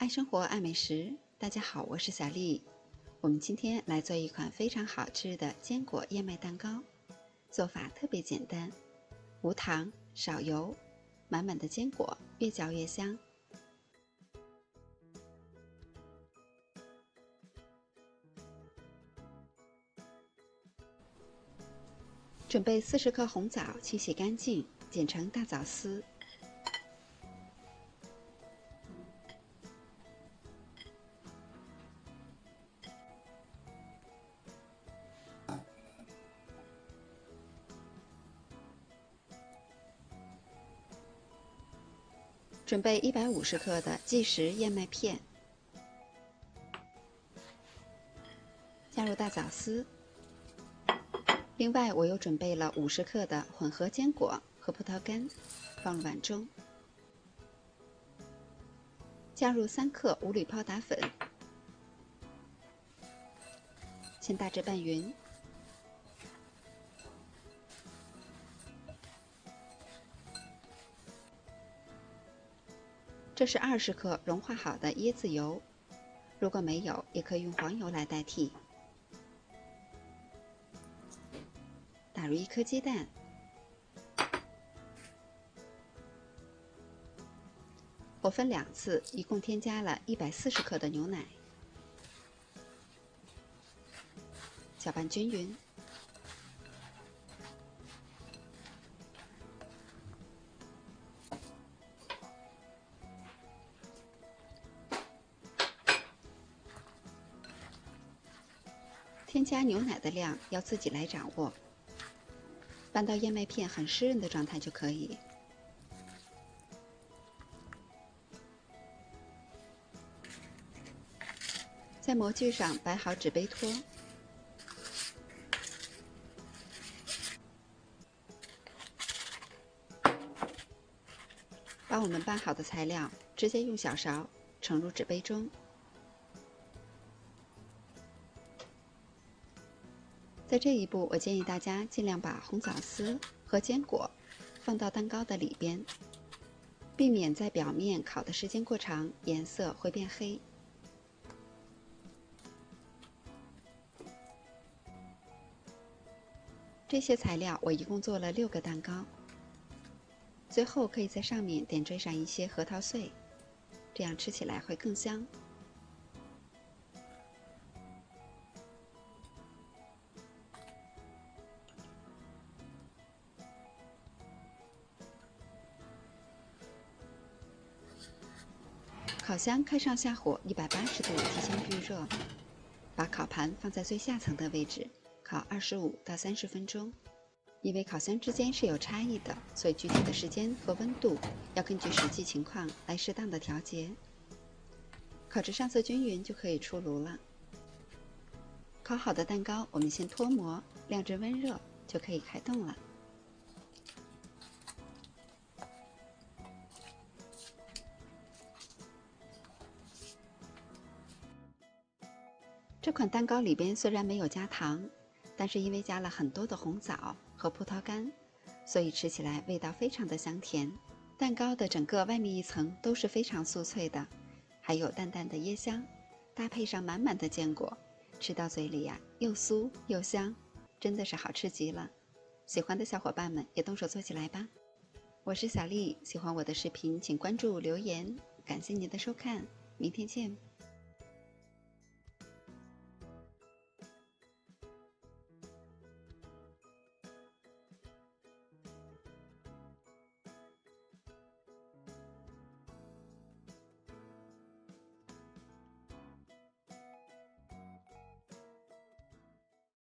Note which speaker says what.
Speaker 1: 爱生活，爱美食。大家好，我是小丽。我们今天来做一款非常好吃的坚果燕麦蛋糕，做法特别简单，无糖、少油，满满的坚果，越嚼越香。准备40克红枣，清洗干净，剪成大枣丝。准备150克的即食燕麦片，加入大枣丝。另外，我又准备了50克的混合坚果和葡萄干，放入碗中。加入3克无铝泡打粉，先大致拌匀。这是20克融化好的椰子油，如果没有，也可以用黄油来代替。打入1颗鸡蛋，我分2次，一共添加了140克的牛奶，搅拌均匀。添加牛奶的量要自己来掌握，拌到燕麦片很湿润的状态就可以。在模具上摆好纸杯托，把我们拌好的材料直接用小勺盛入纸杯中。在这一步，我建议大家尽量把红枣丝和坚果放到蛋糕的里边，避免在表面烤的时间过长，颜色会变黑。这些材料我一共做了6个蛋糕，最后可以在上面点缀上一些核桃碎，这样吃起来会更香。烤箱开上下火180度，提前预热，把烤盘放在最下层的位置，烤25到30分钟。因为烤箱之间是有差异的，所以具体的时间和温度要根据实际情况来适当的调节。烤至上色均匀就可以出炉了。烤好的蛋糕我们先脱模，晾至温热就可以开动了。这款蛋糕里边虽然没有加糖，但是因为加了很多的红枣和葡萄干，所以吃起来味道非常的香甜。蛋糕的整个外面一层都是非常酥脆的，还有淡淡的椰香，搭配上满满的坚果，吃到嘴里呀，又酥又香，真的是好吃极了。喜欢的小伙伴们也动手做起来吧。我是小丽，喜欢我的视频请关注留言，感谢您的收看，明天见。